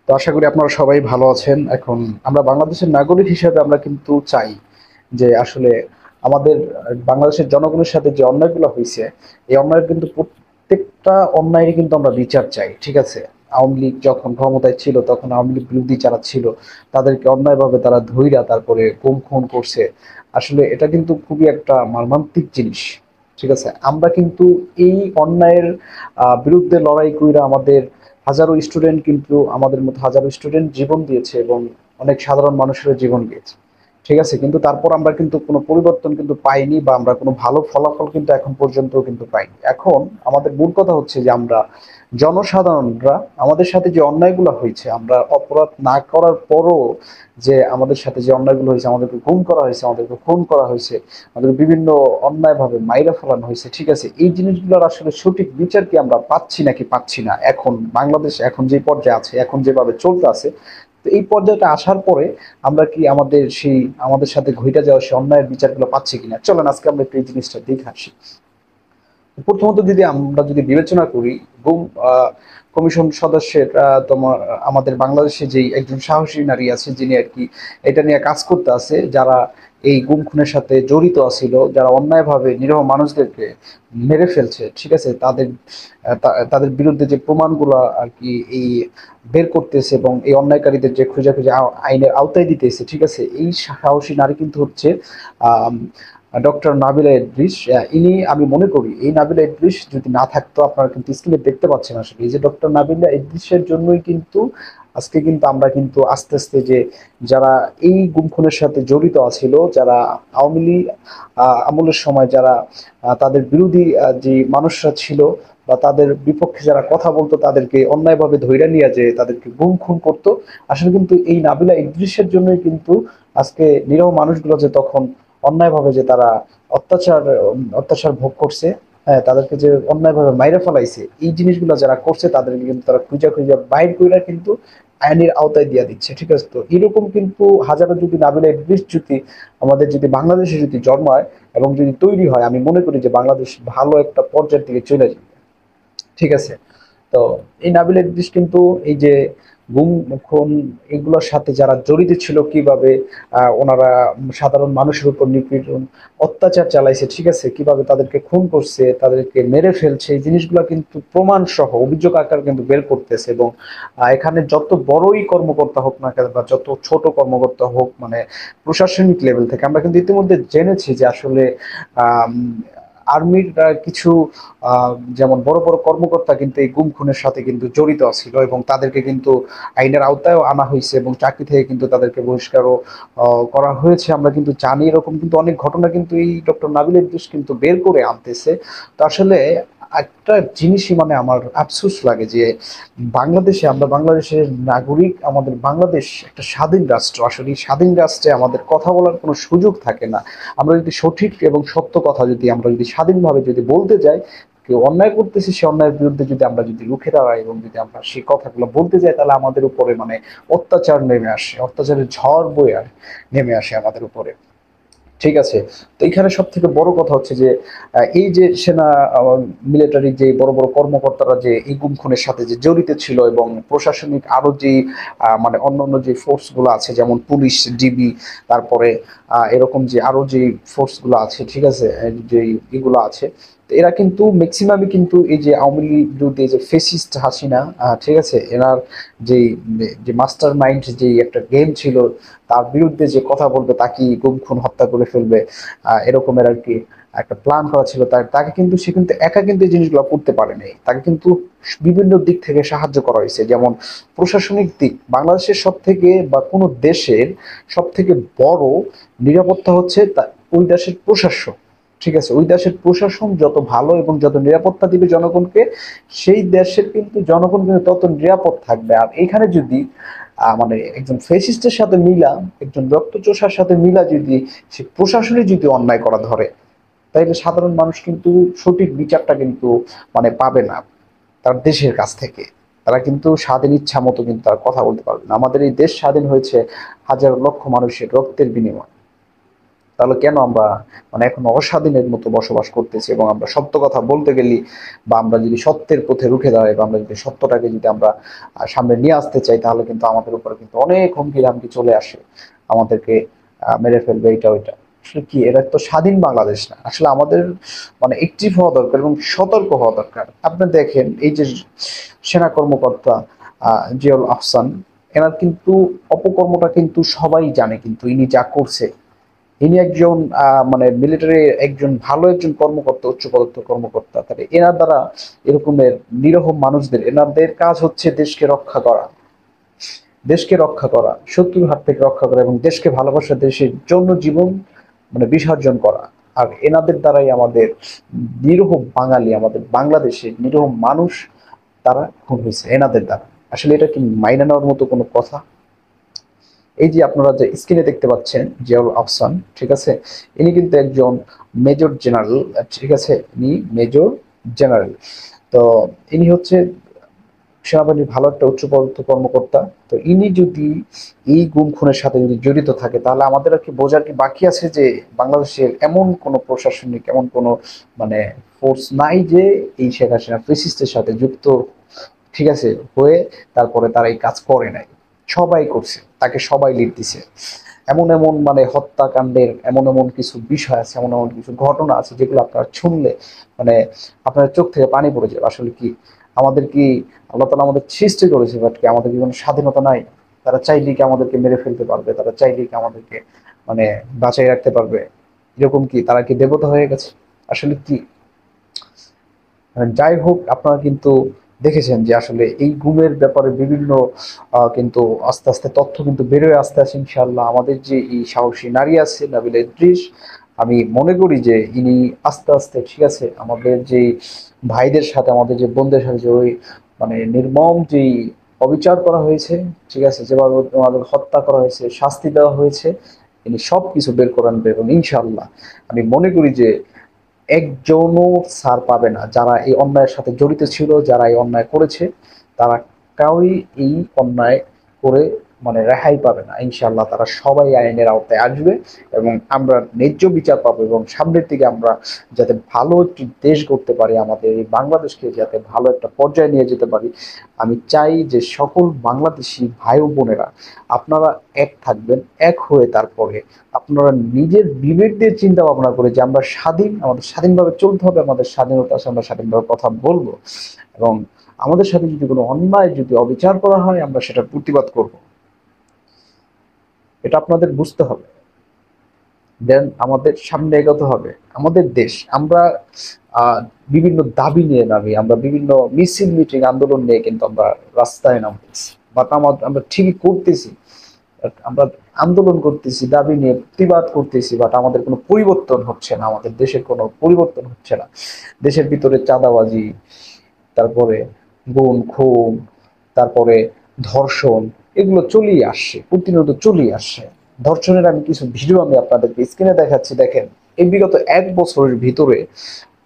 তো আশা করি আপনারা সবাই ভালো আছেন। এখন আমরা বাংলাদেশের নাগরিক হিসেবে আমরা কিন্তু চাই যে আসলে আমাদের বাংলাদেশের জনগণের সাথে যে অন্যায়গুলো হয়েছে, এই অন্যায়ের কিন্তু প্রত্যেকটা অন্যায়েরই কিন্তু আমরা বিচার চাই। ঠিক আছে? আওয়ামী লীগ যখন ক্ষমতায় ছিল তখন আওয়ামী লীগ বিরোধী যারা ছিল তাদেরকে অন্যায়ভাবে তারা ধইরা তারপরে গুম খুন করছে। আসলে এটা কিন্তু খুবই একটা মর্মান্তিক জিনিস। ঠিক আছে? আমরা কিন্তু এই অন্যায়ের বিরুদ্ধে লড়াই কইরা আমাদের হাজারো স্টুডেন্ট কিন্তু আমাদের মতো হাজারো স্টুডেন্ট জীবন দিয়েছে এবং অনেক সাধারণ মানুষেরও জীবন গিয়েছে। ঠিক আছে? কিন্তু তারপর আমরা কিন্তু কোনো পরিবর্তন কিন্তু পাইনি বা আমরা কোনো ভালো ফলাফল কিন্তু এখন পর্যন্ত কিন্তু পাইনি। এখন আমাদের মূল কথা হচ্ছে যে আমরা জনসাধারণরা আমাদের সাথে যে অন্যায়গুলো হয়েছে, আমরা অপরাধ না করার পরও যে আমাদের সাথে যে অন্যায়গুলো হয়েছে, আমাদেরকে গুম করা হয়েছে, আমাদেরকে খুন করা হয়েছে, আমাদের বিভিন্ন অন্যায়ভাবে মাইরা ফেলানো হয়েছে। ঠিক আছে? এই জিনিসগুলোর আসলে সঠিক বিচার কি আমরা পাচ্ছি নাকি পাচ্ছি না? এখন বাংলাদেশ এখন যে পর্যায়ে আছে, এখন যেভাবে চলতে আছে, তো এই পর্যায়টা আসার পরে আমরা কি আমাদের সাথে ঘইটা যাওয়া সেই অন্যায়ের বিচারগুলো পাচ্ছি কিনা? চলেন আজকে আমরা একটু এই জিনিসটা দেখে আসি। প্রথমত যদি আমরা যদি বিবেচনা করি, গুম কমিশন সদস্যের তোমার আমাদের বাংলাদেশে যেই একজন সাহসী নারী আছে যিনি আর কি এটা নিয়ে কাজ করতে আছে, যারা এই গুম খুনের সাথে জড়িত আছিল, যারা অন্যায়ভাবে নিরীহ মানুষদেরকে মেরে ফেলছে। ঠিক আছে? তাদের বিরুদ্ধে যে প্রমাণগুলো আর কি এই বের করতেছে এবং এই অন্যায়কারীদের যে খুঁজে খুঁজে আইনের আওতায় দিতেছে। ঠিক আছে? এই সাহসী নারী কিন্তু হচ্ছে আহ ডক্টর নাবিলা ইদ্রিস। ইনি আমি মনে করি এই নাবিলা ইদ্রিস যদি না থাকতো, আপনারা কিন্তু স্ক্রিনে দেখতে পাচ্ছেন আসলে এই যে ডক্টর নাবিলা ইদ্রিসের জন্যই কিন্তু আজকে কিন্তু আমরা কিন্তু আস্তে আস্তে যে যারা এই গুম খুনের সাথে জড়িত আছিল, যারা আওয়ামী লীগ আমলের সময় যারা তাদের বিরোধী যে মানুষরা ছিল বা তাদের বিপক্ষে যারা কথা বলতো তাদেরকে অন্যায়ভাবে ধইরা নিয়ে যে তাদেরকে গুম খুন করতো, আসলে কিন্তু এই নাবিলা ইদ্রিসের জন্যই কিন্তু আজকে নিরীহ মানুষগুলো যে তখন অন্যায়ভাবে যে তারা অত্যাচার অত্যাচার ভোগ করছে, হ্যাঁ, তাদেরকে যে অন্যায়ভাবে মাইরে ফেলাইছে, এই জিনিসগুলো যারা করছে তাদেরকে কিন্তু তারা খুঁজা খুঁজা বাইর কইরা কিন্তু আইনের আওতায় দিয়া দিচ্ছে। ঠিক আছে? তো এরকম কিন্তু হাজারো যদি নাবিলা ইদ্রিস যদি আমাদের যদি বাংলাদেশে যদি জন্মায় এবং যদি তৈরি হয়, আমি মনে করি যে বাংলাদেশ ভালো একটা পর্যায়ের দিকে চলে যাবে। ঠিক আছে? তো এই নাবিলা ইদ্রিস কিন্তু এই যে গুম খুন এগুলোর সাথে যারা জড়িত ছিল, কিভাবে ওনারা সাধারণ মানুষের উপর নিপীড়ন অত্যাচার চালাইছে, ঠিক আছে, কিভাবে তাদেরকে খুন করছে, তাদেরকে মেরে ফেলছে, এই জিনিসগুলো কিন্তু প্রমাণ সহ অভিযোগ আকার কিন্তু বের করতেছে। এবং এখানে যত বড়ই কর্মকর্তা হোক না কেন বা যত ছোট কর্মকর্তা হোক, মানে প্রশাসনিক লেভেল থেকে আমরা কিন্তু ইতিমধ্যে জেনেছি যে আসলে আহ আর্মির কিছু যেমন বড় বড় কর্মকর্তা কিন্তু এই গুম খুনের সাথে কিন্তু জড়িত ছিল এবং তাদেরকে কিন্তু আইনের আওতায়ও আনা হয়েছে এবং চাকরি থেকে কিন্তু তাদেরকে বহিষ্কারও করা হয়েছে। আমরা কিন্তু জানি এরকম কিন্তু অনেক ঘটনা কিন্তু এই ডক্টর নাবিল ইদ্রিস কিন্তু বের করে আনতেছে। তো আসলে একটা জিনিসই মানে আমার আফসোস লাগে যে আমরা বাংলাদেশের নাগরিক, আমাদের বাংলাদেশ একটা স্বাধীন রাষ্ট্র। আসলে এই স্বাধীন রাষ্ট্রে আমাদের কথা বলার কোনো সুযোগ থাকে না। আমরা যদি সঠিক এবং সত্য কথা যদি আমরা যদি স্বাধীনভাবে যদি বলতে যাই, কেউ অন্যায় করতেছে সে অন্যায়ের বিরুদ্ধে যদি আমরা যদি রুখে দাঁড়াই এবং যদি আমরা সেই কথাগুলো বলতে যাই, তাহলে আমাদের উপরে মানে অত্যাচার নেমে আসে, অত্যাচারের ঝড় বয়ে নেমে আসে আমাদের উপরে। ঠিক আছে? তো এখানে সব থেকে বড় কথা হচ্ছে যে এই যে সেনা মিলিটারি যে বড় বড় কর্মকর্তারা যে এই গুম খুনের সাথে যে জড়িত ছিল এবং প্রশাসনিক আরো যে মানে অন্যান্য যে ফোর্স গুলো আছে যেমন পুলিশ, ডিবি, তারপরে এরকম যে আরো যে ফোর্স গুলো আছে, ঠিক আছে, যে এগুলো আছে, তো এরা কিন্তু ম্যাক্সিমামই কিন্তু এই যে আওয়ামী লীগ বিরুদ্ধে যে ফেসিস্ট হাসিনা, ঠিক আছে, এনার যে যে মাস্টার মাইন্ড যে একটা গেম ছিল, তার বিরুদ্ধে যে কথা বলবে তাকে গুম খুন হত্যা করে ফেলবে, এরকমের আর কি একটা প্ল্যান করা ছিল। তাকে কিন্তু সে কিন্তু একা কিন্তু এই জিনিসগুলো করতে পারেনি, তাকে কিন্তু বিভিন্ন দিক থেকে সাহায্য করা হয়েছে। যেমন প্রশাসনিক দিক, বাংলাদেশের সব থেকে বা কোনো দেশের সব থেকে বড় নিরাপত্তা হচ্ছে ওই দেশের প্রশাসন। ঠিক আছে? ওই দেশের প্রশাসন যত ভালো এবং যত নিরাপত্তা দিবে জনগণকে, সেই দেশের কিন্তু জনগণ কিন্তু তত নিরাপদ থাকবে। আর এখানে যদি মানে একজন ফেসিস্টের সাথে মিলা, একজন রক্তচোষার সাথে মিলা যদি সে প্রশাসনে যদি অন্যায় করা ধরে, তাইলে সাধারণ মানুষ কিন্তু সঠিক বিচারটা কিন্তু মানে পাবে না তার দেশের কাছ থেকে। তারা কিন্তু স্বাধীন ইচ্ছা মতো কিন্তু তারা কথা বলতে পারবে না। আমাদের এই দেশ স্বাধীন হয়েছে হাজার লক্ষ মানুষের রক্তের বিনিময়ে। তাহলে কেন আমরা মানে এখন অস্বাধীনের মতো বসবাস করতেছি? এবং আমরা সত্য কথা বলতে গেলি বা আমরা যদি সত্যের পথে রুখে দাঁড়াই বা আমরা যদি সত্যটাকে যদি আমরা সামনে নিয়ে আসতে চাই, তাহলে কিন্তু আমাদের উপরে কিন্তু অনেক হুমকি ধামকি চলে আসে, আমাদেরকে মেরে ফেলবে, এটা ওইটা। আসলে কি, এটা তো স্বাধীন বাংলাদেশ না। আসলে আমাদের মানে অ্যাক্টিভ হওয়া দরকার এবং সতর্ক হওয়া দরকার। আপনি দেখেন এই যে সেনা কর্মকর্তা জিয়াউল আহসান, এনার কিন্তু অপকর্মটা কিন্তু সবাই জানে, কিন্তু ইনি যা করছে, ইনি একজন মানে মিলিটারি একজন ভালো একজন কর্মকর্তা, উচ্চপদস্থ কর্মকর্তা। তাহলে এনার দ্বারা এরকমের নিরীহ মানুষদের, এনাদের কাজ হচ্ছে দেশকে রক্ষা করা, দেশকে রক্ষা করা, শত্রুর হাত থেকে রক্ষা করা এবং দেশকে ভালোবাসা, দেশের জন্য জীবন মানে বিসর্জন করা। আর এনাদের দ্বারাই আমাদের নিরীহ বাঙালি, আমাদের বাংলাদেশের নিরীহ মানুষ তারা খুন হয়েছে এনাদের দ্বারা। আসলে এটা কি মাইনে নেওয়ার মতো কোনো কথা? এই যে আপনারা যে স্ক্রিনে দেখতে পাচ্ছেন জিয়াউল আহসান, ঠিক আছে, ইনি কিন্তু একজন মেজর জেনারেল, ঠিক আছে, ইনি মেজর জেনারেল। তো ইনি হচ্ছে সেনাবাহিনীর ভালো একটা উচ্চপদস্থ কর্মকর্তা। তো ইনি যদি এই গুম খুনের সাথে যদি জড়িত থাকে, তাহলে আমাদের আর কি বোঝার কি বাকি আছে যে বাংলাদেশের এমন কোনো প্রশাসনিক, এমন কোনো মানে ফোর্স নাই যে এই শেখ হাসিনা ফেসিস্টের সাথে যুক্ত, ঠিক আছে, হয়ে তারপরে তারা এই কাজ করে নাই। সবাই করছে, তাকে সবাই লিড দিছে। এমন এমন মানে হত্যাকাণ্ডের এমন এমন কিছু বিষয় আছে, এমন এমন কিছু ঘটনা আছে যেগুলো আপনারা শুনলে মানে আপনার চোখ থেকে পানি পড়ে যাবে। আসলে কি, আমাদের কি আল্লাহ তাআলা আমাদের সৃষ্টি করেছে, বাট কি আমাদের কি কোনো স্বাধীনতা নাই? তারা চাইলেই কি আমাদেরকে মেরে ফেলতে পারবে? তারা চাইলেই কি আমাদেরকে মানে বাঁচাই রাখতে পারবে? এরকম কি তারা কি দেবতা হয়ে গেছে? আসলে কি, যাই হোক, আপনারা কিন্তু দেখেছেন যে আসলে এই গুমের ব্যাপারে বিভিন্ন কিন্তু আস্তে আস্তে তথ্য কিন্তু বেরোয় আসতে আছে। ইনশাআল্লাহ আমাদের যে এই সাহসী নারী আছে নাবিলা ইদ্রিস, আমি মনে করি যে ইনি আস্তে আস্তে, ঠিক আছে, আমাদের যে ভাইদের সাথে, আমাদের যে বোনদের সাথে যে ওই মানে নির্মম যেই অবিচার করা হয়েছে, ঠিক আছে, যেভাবে আমাদের হত্যা করা হয়েছে, শাস্তি দেওয়া হয়েছে, ইনি সব কিছু বের করে আনবে। এবং ইনশাআল্লাহ আমি মনে করি যে একজনও ছাড় পাবে না। যারা এই অন্যায়ের সাথে জড়িত ছিল, যারা এই অন্যায় করেছে, তারা কাউই এই অন্যায় করে মানে রেহাই পাবে না। ইনশাআল্লাহ তারা সবাই আইনের আওতায় আসবে এবং আমরা ন্যায্য বিচার পাবো। এবং সামনের দিকে আমরা যাতে ভালো একটি দেশ গড়তে পারি, আমাদের এই বাংলাদেশকে যাতে ভালো একটা পর্যায়ে নিয়ে যেতে পারি, আমি চাই যে সকল বাংলাদেশি ভাই ও বোনেরা আপনারা এক থাকবেন, এক হয়ে তারপরে আপনারা নিজের বিবেক দিয়ে চিন্তা ভাবনা করে যে আমরা স্বাধীন, আমাদের স্বাধীনভাবে চলতে হবে, আমাদের স্বাধীনতা আছে, আমরা স্বাধীনভাবে কথা বলবো এবং আমাদের সাথে যদি কোনো অন্যায়, যদি অবিচার করা হয়, আমরা সেটা প্রতিবাদ করব। এটা আপনাদের বুঝতে হবে। দেন আমাদের সামনে এগোতে হবে। আমাদের দেশ, আমরা বিভিন্ন দাবি নিয়ে নামি, আমরা বিভিন্ন মিছিল মিটিং আন্দোলন নিয়ে কিন্তু আমরা রাস্তায় নামতেছি, বাট আমরা ঠিকই করতেছি, আমরা আন্দোলন করতেছি, দাবি নিয়ে প্রতিবাদ করতেছি, বাট আমাদের কোনো পরিবর্তন হচ্ছে না, আমাদের দেশের কোনো পরিবর্তন হচ্ছে না। দেশের ভিতরে চাঁদাবাজি, তারপরে গুম খুন, তারপরে ধর্ষণ, এগুলো চলেই আসছে, প্রতিনিয়ত চলেই আসছে। ধর্ষণের আমি কিছু ভিডিও আমি আপনাদেরকে স্ক্রিনে দেখাচ্ছি, দেখেন এই বিগত 1 বছরের ভিতরে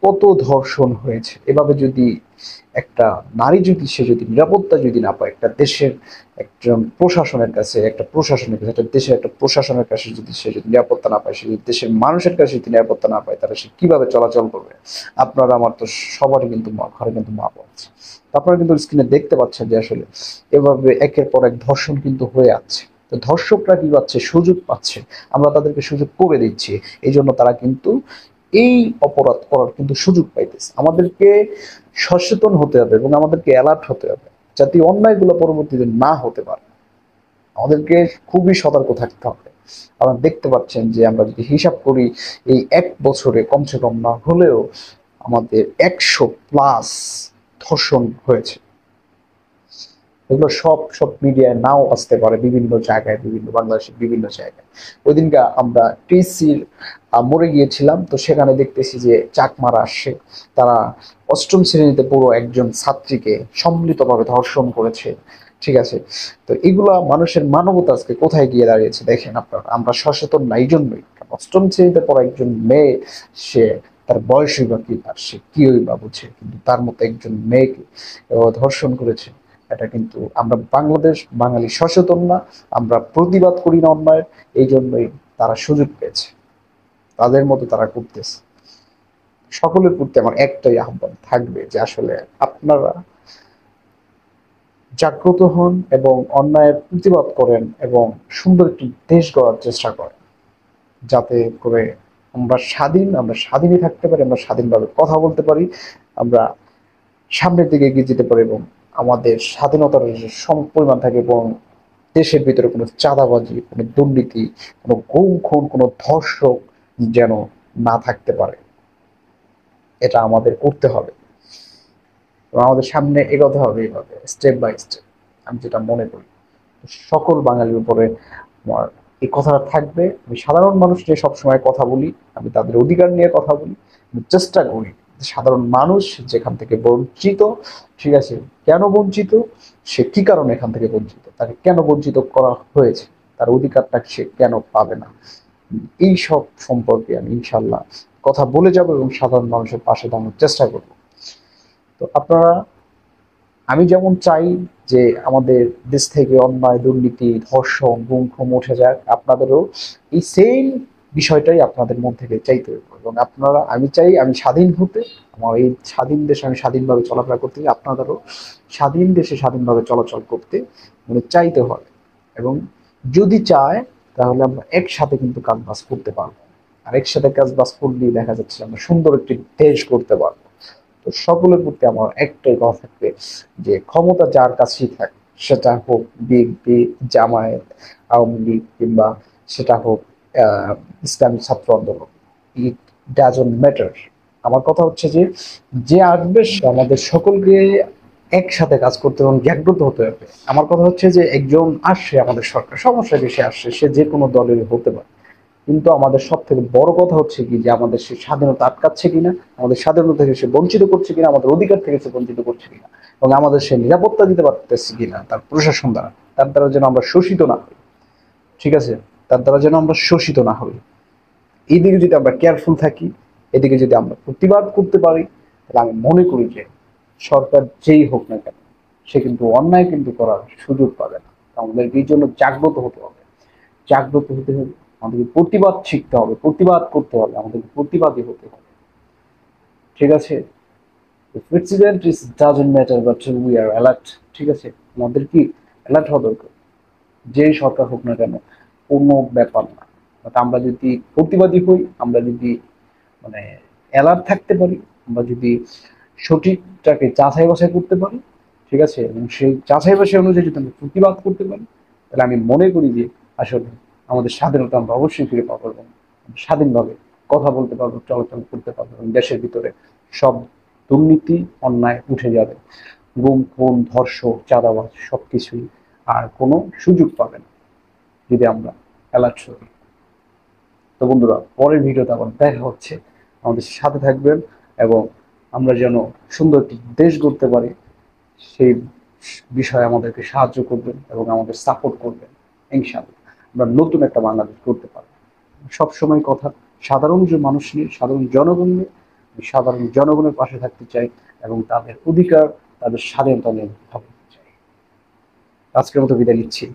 কত ধর্ষণ হয়েছে। এভাবে যদি একটা নারী যদি সে যদি নিরাপত্তা যদি না পায়, একটা দেশের একজন প্রশাসনের কাছে, একটা প্রশাসনের কাছে, একটা দেশের একটা প্রশাসনের কাছে যদি সে যদি নিরাপত্তা না পায়, সে যদি দেশের মানুষের কাছে যদি নিরাপত্তা না পায়, তাহলে সে কিভাবে চলাচল করবে? আপনারা আমার তো সবারই কিন্তু ঘরে কিন্তু মা বোন আছে। তো আপনারা কিন্তু স্ক্রিনে দেখতে পাচ্ছেন যে আসলে এভাবে একের পর এক ধর্ষণ কিন্তু হয়ে আছে। তো ধর্ষকরা কি পাচ্ছে? সুযোগ পাচ্ছে, আমরা তাদেরকে সুযোগ করে দিচ্ছি। এই জন্য তারা কিন্তু এই অপরাধ করার কিন্তু সুযোগ পাইতেছে। আমাদেরকে সচেতন হতে হবে এবং আমাদেরকে অ্যালার্ট হতে হবে, যাতে অন্যায়গুলো পরবর্তীতে না হতে পারে। আমাদেরকে খুবই সতর্ক থাকতে হবে। আপনারা দেখতে পাচ্ছেন যে আমরা যদি হিসাব করি, এই 1 বছরে কমসে কম না হলেও আমাদের 100+ ধর্ষণ হয়েছে। এগুলো সব সব মিডিয়ায় নাও আসতে পারে, বিভিন্ন জায়গায়, বিভিন্ন বাংলাদেশের বিভিন্ন জায়গায়। ওই দিনকে আমরা টিসির মরে গিয়েছিলাম, তো সেখানে দেখতেছি যে চাকমারা আসছে, তারা 8ম শ্রেণীতে পুরো একজন ছাত্রীকে সম্মিলিতভাবে ধর্ষণ করেছে, ঠিক আছে। তো এগুলা মানুষের মানবতা আজকে কোথায় গিয়ে দাঁড়িয়েছে দেখেন আপনারা। আমরা সচেতন না এই জন্যই, 8ম শ্রেণীতে পড়া একজন মেয়ে, সে তার বয়সই বা কি, তার সে কি ওই বা বুঝে, কিন্তু তার মতো একজন মেয়েকে ধর্ষণ করেছে। এটা কিন্তু আমরা বাংলাদেশ বাঙালি সচেতন না, আমরা প্রতিবাদ করি না অন্যায়ের, এই জন্যই তারা সুযোগ পেয়েছে। তাদের মতো তারা করতেছে। সকলের প্রতি আমার একটাই আহ্বান থাকবে যে আসলে আপনারা জাগ্রত হন এবং অন্যায়ের প্রতিবাদ করেন এবং সুন্দর একটি দেশ গড়ার চেষ্টা করেন, যাতে করে আমরা স্বাধীনই থাকতে পারি, আমরা স্বাধীনভাবে কথা বলতে পারি, আমরা সামনের দিকে এগিয়ে যেতে পারি এবং আমাদের স্বাধীনতার যে সম পরিমাণ থাকে এবং দেশের ভিতরে কোনো চাঁদাবাজি, কোনো দুর্নীতি, কোনো গুম খুন, কোনো ধর্ষক যেন না থাকতে পারে। এটা আমাদের করতে হবে এবং আমাদের সামনে এগোতে হবে এইভাবে স্টেপ বাই স্টেপ। আমি যেটা মনে করি সকল বাঙালির উপরে আমার এই কথাটা থাকবে। আমি সাধারণ মানুষ নিয়ে সবসময় কথা বলি, আমি তাদের অধিকার নিয়ে কথা বলি, আমি চেষ্টা করি সাধারণ মানুষ যেখান থেকে বঞ্চিত, ঠিক আছে, কেন বঞ্চিত, সে কি কারণে এখান থেকে বঞ্চিত, তাকে কেন বঞ্চিত করা হয়েছে, তার অধিকারটা সে কেন পাবে না, এই সব সম্পর্কে আমি ইনশাল্লাহ কথা বলে যাব এবং সাধারণ মানুষের পাশে দাঁড়ানোর চেষ্টা করব। তো আপনারা, আমি যেমন চাই যে আমাদের দেশ থেকে অন্যায়, দুর্নীতি, ধর্ষণ, গুম খুম উঠে যাক, আপনাদেরও এই সেম বিষয়টাই আপনাদের মন থেকে চাইতে হবে এবং আপনারা, আমি চাই আমি স্বাধীন হতে, আমার এই স্বাধীন দেশে আমি স্বাধীনভাবে চলাফেরা করতে, আপনাদেরও স্বাধীন দেশে স্বাধীনভাবে চলাচল করতে মানে চাইতে হবে এবং যদি চায় তাহলে আমরা একসাথে কিন্তু কাজ বাজ করতে পারবো। আর একসাথে কাজ বাজ করলেই দেখা যাচ্ছে আমরা সুন্দর একটি দেশ করতে পারবো। তো সকলের প্রতি আমার একটাই কথা থাকবে যে ক্ষমতা যার কাছেই থাক, সেটা হোক বিএনপি, জামায়াত, আওয়ামী লীগ কিংবা সেটা হোক ইসলামী ছাত্র আন্দোলন, ইট ডাজন্ট ম্যাটার। আমার কথা হচ্ছে যে যে আসবে সে আমাদের সকলকে একসাথে কাজ করতে এবং জাগ্রত হতে হবে। আমার কথা হচ্ছে যে একজন আসছে আমাদের সরকার, সমস্যা বেশি আসছে, সে যে কোনো দলেরই হতে পারে, কিন্তু আমাদের সব থেকে বড় কথা হচ্ছে কি যে আমাদের সে স্বাধীনতা আটকাচ্ছে কিনা, আমাদের স্বাধীনতা থেকে সে বঞ্চিত করছে কিনা, আমাদের অধিকার থেকে সে বঞ্চিত করছে কিনা এবং আমাদের সে নিরাপত্তা দিতে পারতেছে কিনা তার প্রশাসন দ্বারা, তার দ্বারা যেন আমরা শোষিত না হই, ঠিক আছে, তার দ্বারা যেন আমরা শোষিত না হই। এই দিকে যদি আমরা কেয়ারফুল থাকি, এদিকে যদি আমরা প্রতিবাদ করতে পারি, তাহলে আমি মনে করি যে সরকার যেই হোক না কেন সে কিন্তু অন্যায় কিন্তু করার সুযোগ পাবে না। আমাদের এই জন্য জাগ্রত হতে হবে, জাগ্রত হতে হবে, আমাদেরকে প্রতিবাদ শিখতে হবে, প্রতিবাদ করতে হবে, আমাদেরকে প্রতিবাদী হতে হবে, ঠিক আছে। President is doesn't matter but we are alert, ঠিক আছে, আমাদের কি অ্যালার্ট হওয়া দরকার, যেই সরকার হোক না কেন কোনো ব্যাপার না, বাট আমরা যদি প্রতিবাদী হই, আমরা যদি মানে অ্যালার্ট থাকতে পারি, আমরা যদি সঠিকটাকে যাচাই বাছাই করতে পারি, ঠিক আছে, এবং সেই যাচাই বাছাই অনুযায়ী যদি আমরা প্রতিবাদ করতে পারি, তাহলে আমি মনে করি যে আসলে আমাদের স্বাধীনতা আমরা অবশ্যই ফিরে পাবো এবং স্বাধীনভাবে কথা বলতে পারবো, চলাচল করতে পারবো এবং দেশের ভিতরে সব দুর্নীতি, অন্যায় উঠে যাবে, গুম খুন, ধর্ষক, চাঁদাবাজ সবকিছুই আর কোনো সুযোগ পাবে না যদি আমরা অ্যালার্ট হই। তো বন্ধুরা, পরের ভিডিওতে আবার দেখা হচ্ছে, আমাদের সাথে থাকবেন এবং আমরা যেন সুন্দর একটি দেশ গড়তে পারি সেই বিষয়ে আমাদেরকে সাহায্য করবেন এবং আমাদের সাপোর্ট করবেন। ইনশাআল্লাহ আমরা নতুন একটা বাংলাদেশ করতে পারবো। সবসময় কথা সাধারণ যে মানুষ নিয়ে, সাধারণ জনগণ নিয়ে, আমি সাধারণ জনগণের পাশে থাকতে চাই এবং তাদের অধিকার, তাদের স্বাধীনতা নিয়ে ভাবতে চাই। আজকের মতো বিদায় নিচ্ছি।